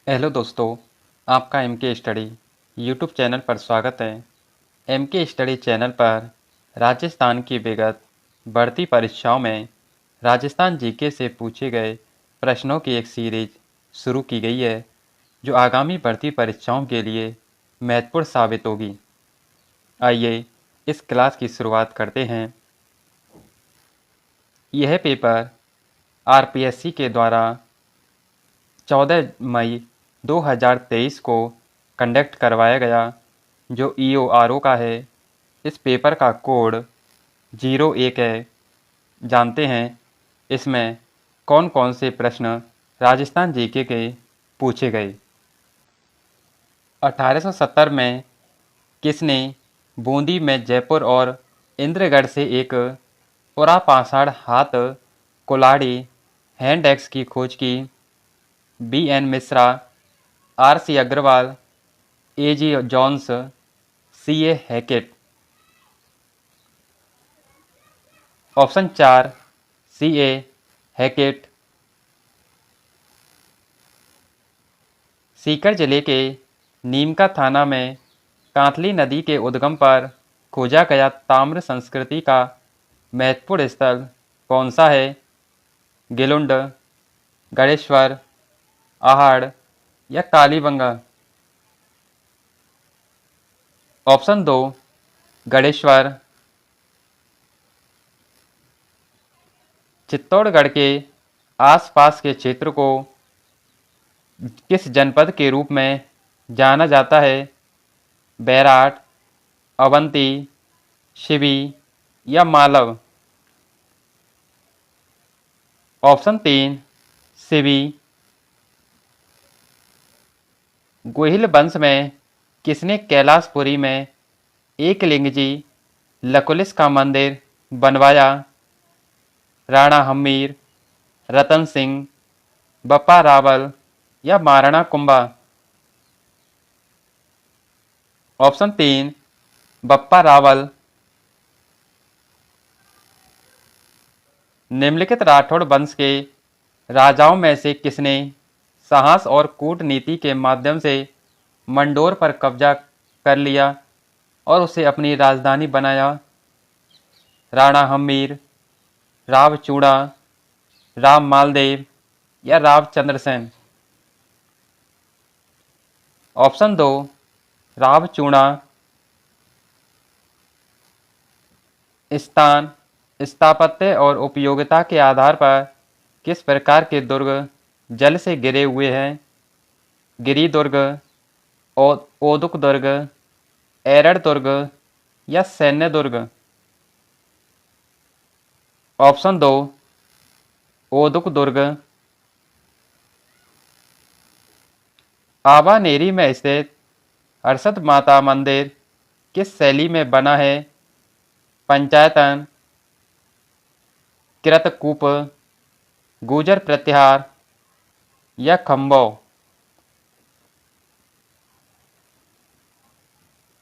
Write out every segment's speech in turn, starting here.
Hello दोस्तों, आपका M के स्टडी यूट्यूब चैनल पर स्वागत है। एम के स्टडी चैनल पर राजस्थान की विगत बढ़ती परीक्षाओं में राजस्थान जीके से पूछे गए प्रश्नों की एक सीरीज शुरू की गई है, जो आगामी बढ़ती परीक्षाओं के लिए महत्वपूर्ण साबित होगी। आइए इस क्लास की शुरुआत करते हैं। यह पेपर आरपीएससी के द्वारा 14 मई 2023 को कंडक्ट करवाया गया, जो ईओआरओ का है। इस पेपर का कोड 01 है। जानते हैं इसमें कौन कौन से प्रश्न राजस्थान जीके के पूछे गए। 1870 में किसने बूंदी में जयपुर और इंद्रगढ़ से एक पुरापाषाण हाथ कुल्हाड़ी हैंड एक्स की खोज की? B N Mishra, R C Agarwal, A G Johns, C A Hackett. Option 4 C A Hackett. Sikar जिले के नीमका थाना में कांतली नदी के उद्गम पर खोजा गया ताम्र संस्कृति का महत्वपूर्ण स्थल कौन सा है? गिलुंड, गणेश्वर, आहड़ या कालीबंगा। ऑप्शन 2 गणेश्वर। चित्तौड़गढ़ के आसपास के क्षेत्र को किस जनपद के रूप में जाना जाता है? बैराट, अवंती, शिवी या मालव। ऑप्शन 3 शिवी। गोहिल वंश में किसने कैलाशपुरी में एकलिंगजी लकुलिस का मंदिर बनवाया? राणा हम्मीर, रतन सिंह, बप्पा रावल या महाराणा कुंभा। ऑप्शन 3 बप्पा रावल। निम्नलिखित राठौड़ वंश के राजाओं में से किसने साहस और कूटनीति के माध्यम से मंडोर पर कब्जा कर लिया और उसे अपनी राजधानी बनाया? राणा हम्मीर, राव चूड़ा, राम मालदेव या रावचंद्र सेन। ऑप्शन 2 राव चूड़ा। स्थान, स्थापत्य और उपयोगिता के आधार पर किस प्रकार के दुर्ग जल से घिरे हुए हैं? गिरी दुर्ग, ओदुक दुर्ग, एरड़ दुर्ग या सैन्य दुर्ग। ऑप्शन 2 ओदुक दुर्ग। आवानेरी में स्थित हर्षद माता मंदिर किस शैली में बना है? पंचायतन, कृतकूप, गुर्जर प्रत्याहार या खम्बो।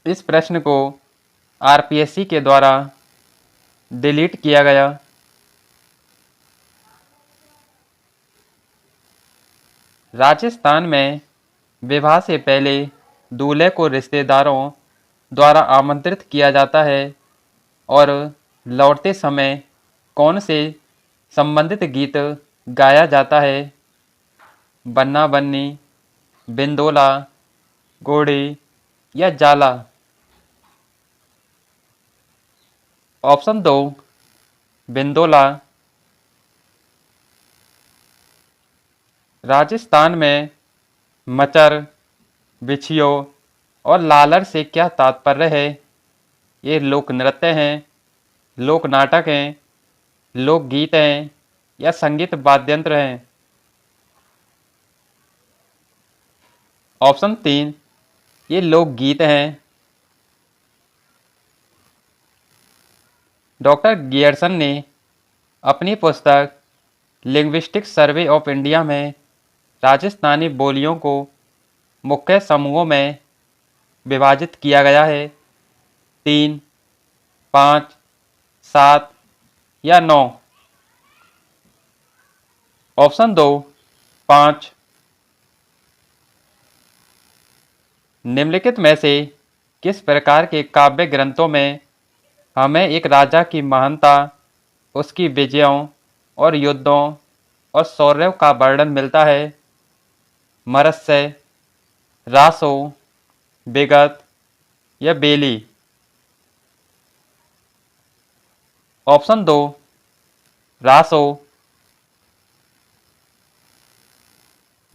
इस प्रश्न को आरपीएससी के द्वारा डिलीट किया गया। राजस्थान में विवाह से पहले दूल्हे को रिश्तेदारों द्वारा आमंत्रित किया जाता है और लौटते समय कौन से संबंधित गीत गाया जाता है? बन्ना बन्नी, बिंदोला, घोड़ी या जाला। ऑप्शन 2 बिंदोला। राजस्थान में मचर, बिछियो और लालर से क्या तात्पर्य है? ये लोक नृत्य हैं, लोक नाटक हैं, लोकगीत हैं या संगीत वाद्यंत्र हैं। ऑप्शन 3 ये लोकगीत हैं। डॉक्टर गियर्सन ने अपनी पुस्तक लिंग्विस्टिक सर्वे ऑफ इंडिया में राजस्थानी बोलियों को मुख्य समूहों में विभाजित किया गया है: 3, 5, 7 या 9। ऑप्शन 2 5। निम्नलिखित में से किस प्रकार के काव्य ग्रंथों में हमें एक राजा की महानता, उसकी विजयों और युद्धों और शौर्यों का वर्णन मिलता है? मत्स्य, रासो, विगत या बेली? ऑप्शन दो, रासो।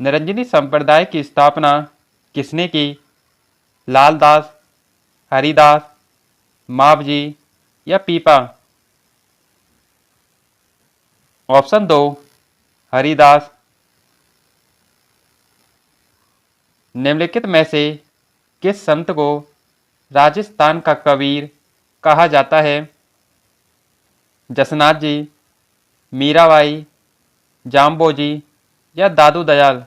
निरंजनी संप्रदाय की स्थापना किसने की? लालदास, हरिदास, मावजी या पीपा? ऑप्शन दो, हरिदास। निम्नलिखित में से किस संत को राजस्थान का कबीर कहा जाता है? जसनाथ जी, मीराबाई, जाम्बोजी या दादू दयाल?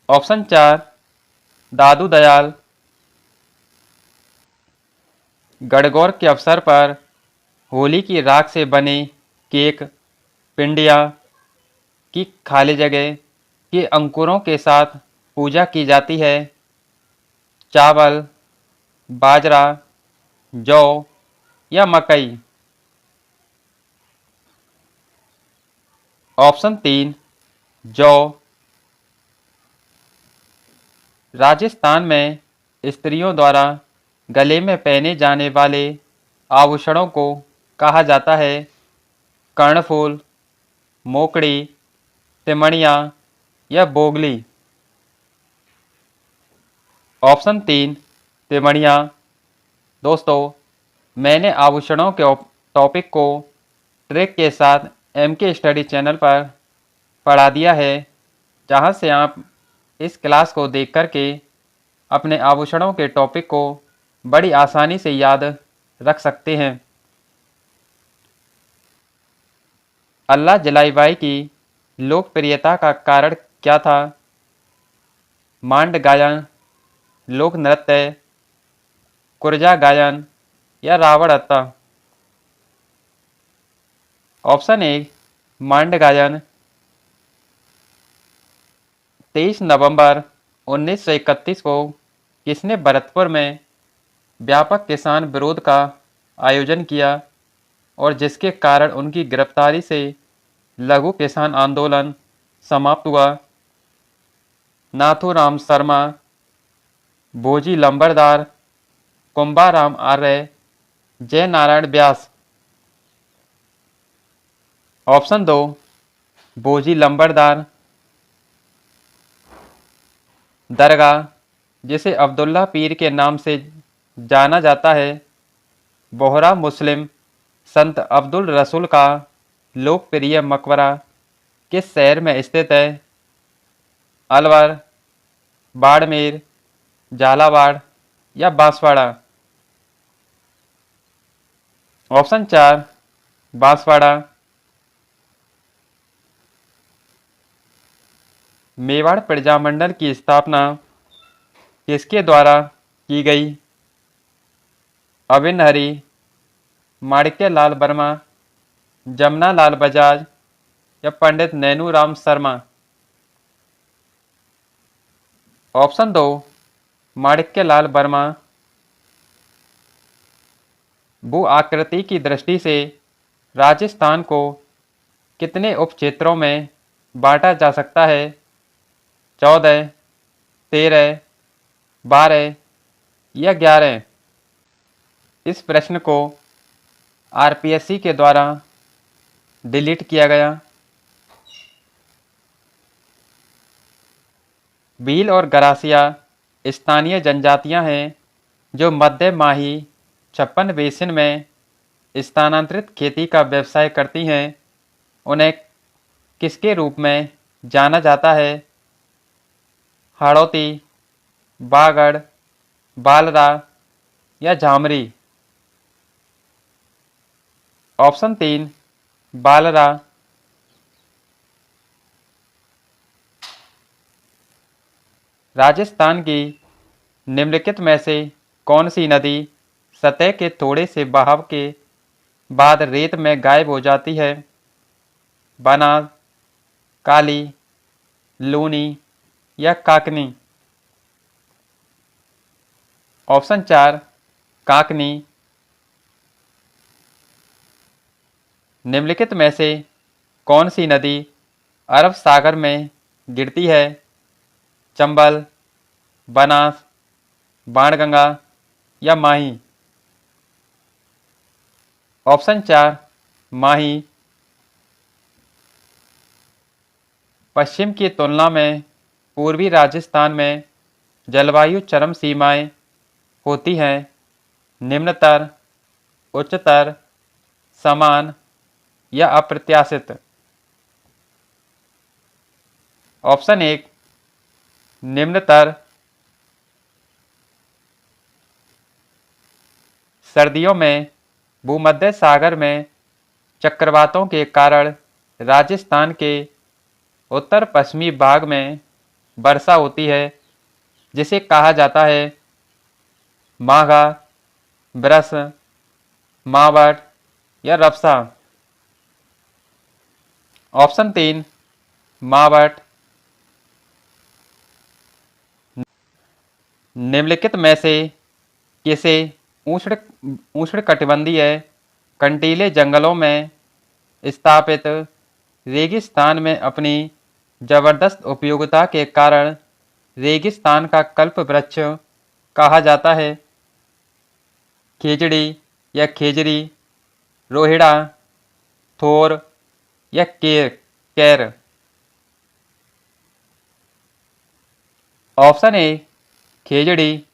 ऑप्शन चार, दादू दयाल। गणगौर के अवसर पर होली की राख से बने केक, पिंडिया की खाली जगह के अंकुरों के साथ पूजा की जाती है? चावल, बाजरा, जौ या मकई? ऑप्शन तीन, जौ। राजस्थान में स्त्रियों द्वारा गले में पहने जाने वाले आभूषणों को कहा जाता है? कर्णफूल, मोकड़ी, तिमणिया या बोगली? ऑप्शन तीन, तिमणिया। दोस्तों, मैंने आभूषणों के टॉपिक को ट्रिक के साथ MK स्टडी चैनल पर पढ़ा दिया है, जहां से आप इस क्लास को देख करके अपने आभूषणों के टॉपिक को बड़ी आसानी से याद रख सकते हैं। अल्लाह जलाईबाई की लोकप्रियता का कारण क्या था? मांड गायन, लोक नृत्य, कुरजा गायन या रावण हत्या? ऑप्शन ए, मांड गायन। 23 नवंबर 1931 को किसने भरतपुर में व्यापक किसान विरोध का आयोजन किया और जिसके कारण उनकी गिरफ्तारी से लघु किसान आंदोलन समाप्त हुआ? नाथूराम शर्मा, भोजी लंबरदार, कुंभाराम आर्य, जय नारायण व्यास? ऑप्शन दो, भोजी लंबरदार। दरगाह, जिसे अब्दुल्ला पीर के नाम से जाना जाता है, बोहरा मुस्लिम संत अब्दुल रसूल का लोकप्रिय मकबरा किस शहर में स्थित है? अलवर, बाड़मेर, झालावाड़ या बांसवाड़ा? ऑप्शन चार, बांसवाड़ा। मेवाड़ प्रजामंडल की स्थापना किसके द्वारा की गई? अविन हरी, माणिक्य लाल वर्मा, जमुना लाल बजाज या पंडित नैनूराम शर्मा? ऑप्शन दो, माणिक्य लाल वर्मा। भू आकृति की दृष्टि से राजस्थान को कितने उपक्षेत्रों में बांटा जा सकता है? 14, 13, 12 या 11? इस प्रश्न को RPSC के द्वारा डिलीट किया गया। भील और गरासिया स्थानीय जनजातियां हैं जो मध्य माही छप्पन बेसिन में स्थानांतरित खेती का व्यवसाय करती हैं। उन्हें किसके रूप में जाना जाता है? हाड़ौती, बागड़, बालरा या झामरी? ऑप्शन तीन, बालरा। राजस्थान की निम्नलिखित में से कौन सी नदी सतह के थोड़े से बहाव के बाद रेत में गायब हो जाती है? बनास, काली, लूनी या काकनी? ऑप्शन 4 काकनी। निम्नलिखित में से कौन सी नदी अरब सागर में गिरती है? चंबल, बनास, बाणगंगा या माही। ऑप्शन 4 माही। पश्चिम की तुलना में पूर्वी राजस्थान में जलवायु चरम सीमाएं होती हैं। निम्नतर, उच्चतर, समान या अप्रत्याशित। ऑप्शन 1 निम्नतर। सर्दियों में भूमध्य सागर में चक्रवातों के कारण राजस्थान के उत्तर पश्चिमी भाग में वर्षा होती है, जिसे कहा जाता है माघा, बरस, मावट या रपसा। ऑप्शन 3 मावट। निम्नलिखित में से किसे उष्णकटिबंधीय कंटीले जंगलों में स्थापित रेगिस्तान में अपनी जबरदस्त उपयोगिता के कारण रेगिस्तान का कल्प वृक्ष कहा जाता है? खिजड़ी या खेजड़ी, रोहिड़ा, थोर या कैर। ऑप्शन ए खेजड़ी।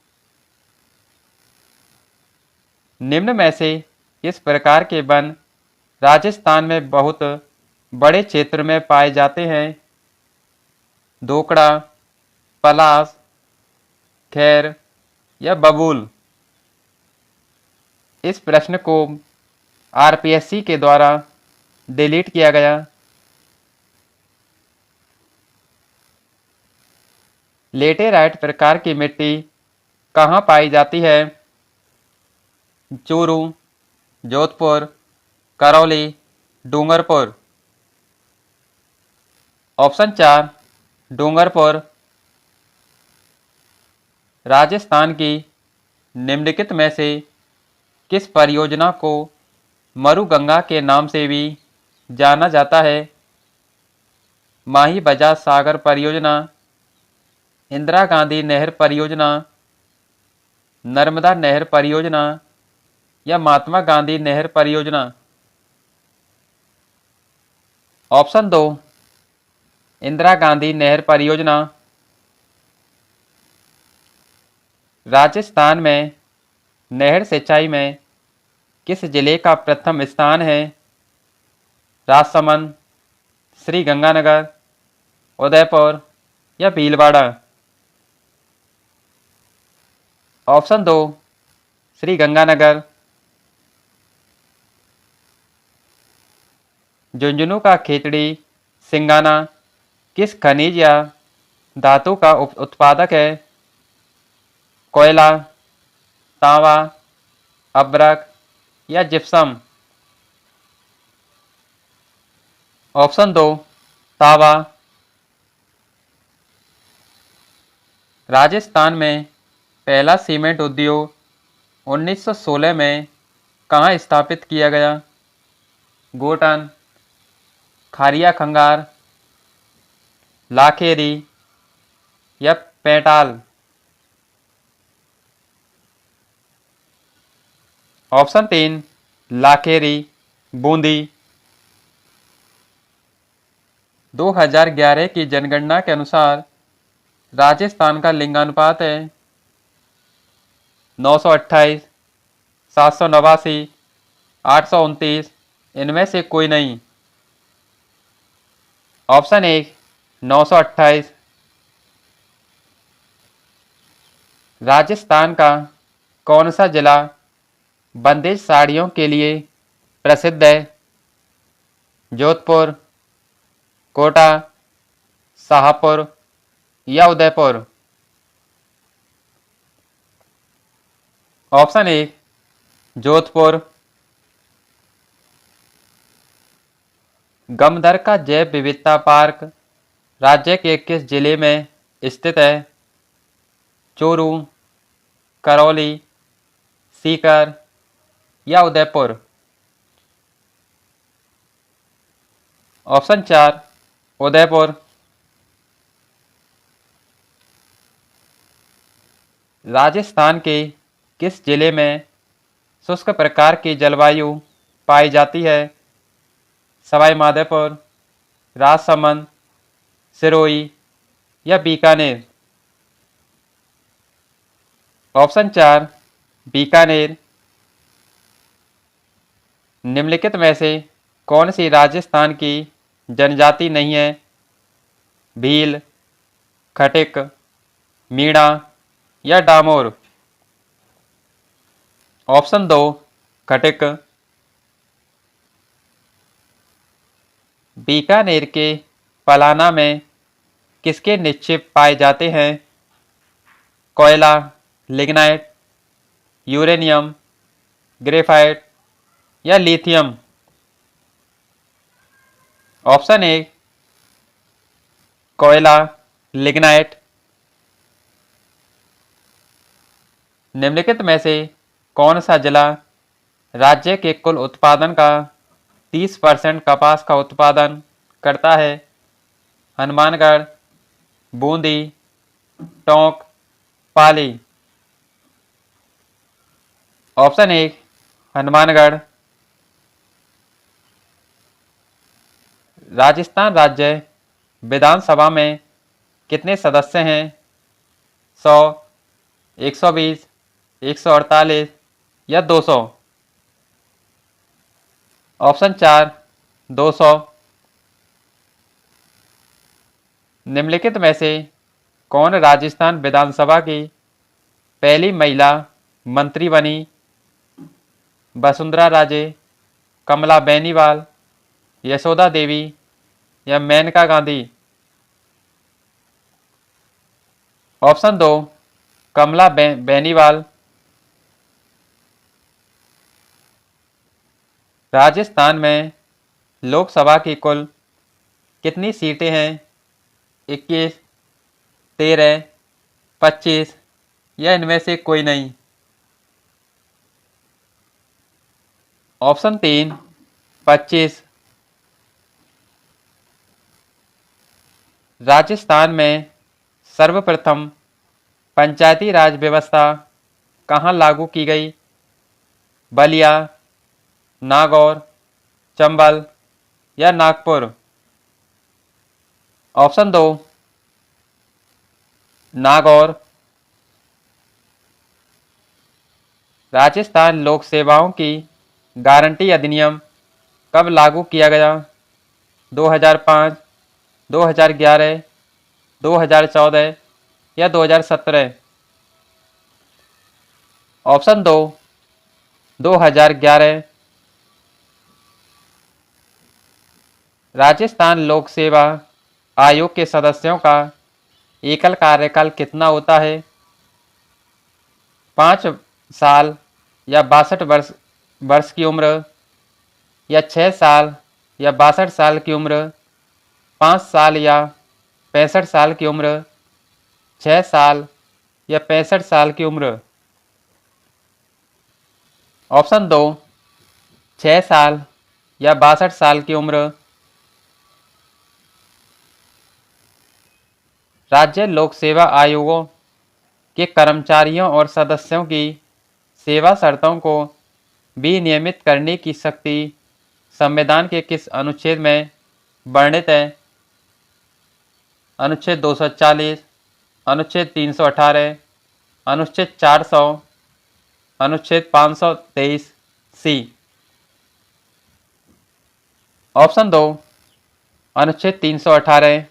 निम्न में से किस प्रकार के वन राजस्थान में बहुत बड़े क्षेत्र में पाए जाते हैं? दोकड़ा, पलास, खैर या बबूल। इस प्रश्न को आरपीएससी के द्वारा डिलीट किया गया। लेटेराइट प्रकार की मिट्टी कहाँ पाई जाती है? चूरू, जोधपुर, करौली, डूंगरपुर। ऑप्शन 4 डूंगरपुर। राजस्थान की निम्नलिखित में से किस परियोजना को मरुगंगा के नाम से भी जाना जाता है? माही बजाज सागर परियोजना, इंदिरा गांधी नहर परियोजना, नर्मदा नहर परियोजना या महात्मा गांधी नहर परियोजना। ऑप्शन 2 इंदिरा गांधी नहर परियोजना। राजस्थान में नहर सिंचाई में किस जिले का प्रथम स्थान है? राजसमंद, श्री गंगानगर, उदयपुर या भीलवाड़ा। ऑप्शन 2 श्री गंगानगर। झुंझुनू का खेतड़ी सिंगाना किस खनिज या धातु का उत्पादक है? कोयला, तांबा, अब्रक या जिप्सम। ऑप्शन 2 तांबा। राजस्थान में पहला सीमेंट उद्योग 1916 में कहाँ स्थापित किया गया? गोटन, खारिया खंगार, लाखेरी या पैंटाल। ऑप्शन 3 लाखेरी, बूंदी। 2011 की जनगणना के अनुसार राजस्थान का लिंगानुपात है 928, 789, 829। इनमें से कोई नहीं। ऑप्शन 1 928। राजस्थान का कौन सा जिला बंदेज साड़ियों के लिए प्रसिद्ध है? जोधपुर, कोटा, शाहपुर या उदयपुर। ऑप्शन 1 जोधपुर। गमदर का जैव विविधता पार्क राज्य के किस जिले में स्थित है? चूरू, करौली, सीकर या उदयपुर। ऑप्शन 4 उदयपुर। राजस्थान के किस जिले में शुष्क प्रकार की जलवायु पाई जाती है? सवाई माधोपुर, राजसमंद, सिरोही या बीकानेर। ऑप्शन 4 बीकानेर। निम्नलिखित में से कौन सी राजस्थान की जनजाति नहीं है? भील, खटिक, मीणा या डामोर। ऑप्शन 2 खटिक। बीकानेर के पलाना में किसके निक्षेप पाए जाते हैं? कोयला, लिग्नाइट, यूरेनियम, ग्रेफाइट या लिथियम। ऑप्शन 1 कोयला, लिग्नाइट। निम्नलिखित में से कौन सा जिला राज्य के कुल उत्पादन का 30% कपास का उत्पादन करता है? हनुमानगढ़, बूंदी, टोंक, पाली। ऑप्शन 1 हनुमानगढ़। राजस्थान राज्य विधानसभा में कितने सदस्य हैं? 100, 120, 148 या 200। ऑप्शन 4 200। निम्नलिखित में से कौन राजस्थान विधानसभा की पहली महिला मंत्री बनी? वसुंधरा राजे, कमला बेनीवाल, यशोदा देवी या मेनका गांधी। ऑप्शन 2 कमला बेनीवाल। राजस्थान में लोकसभा की कुल कितनी सीटें हैं? 21, 13, 25 या इनमें से कोई नहीं। ऑप्शन 3 25। राजस्थान में सर्वप्रथम पंचायती राज व्यवस्था कहाँ लागू की गई? बलिया, नागौर, चंबल या नागपुर। ऑप्शन 2 नागौर। राजस्थान लोक सेवाओं की गारंटी अधिनियम कब लागू किया गया? 2005, 2011, 2014 या 2017। ऑप्शन 2 2011। राजस्थान लोक सेवा आयोग के सदस्यों का एकल कार्यकाल कितना होता है? 5 साल या 62 वर्ष की उम्र, या 6 साल या 62 साल की उम्र, 5 साल या 65 साल की उम्र, 6 साल या 65 साल की उम्र। ऑप्शन 2 6 साल या 62 साल की उम्र। राज्य लोक सेवा आयोगों के कर्मचारियों और सदस्यों की सेवा शर्तों को विनियमित करने की शक्ति संविधान के किस अनुच्छेद में वर्णित है? अनुच्छेद 240, अनुच्छेद 318, अनुच्छेद 400, अनुच्छेद 523 सी। ऑप्शन 2 अनुच्छेद 318।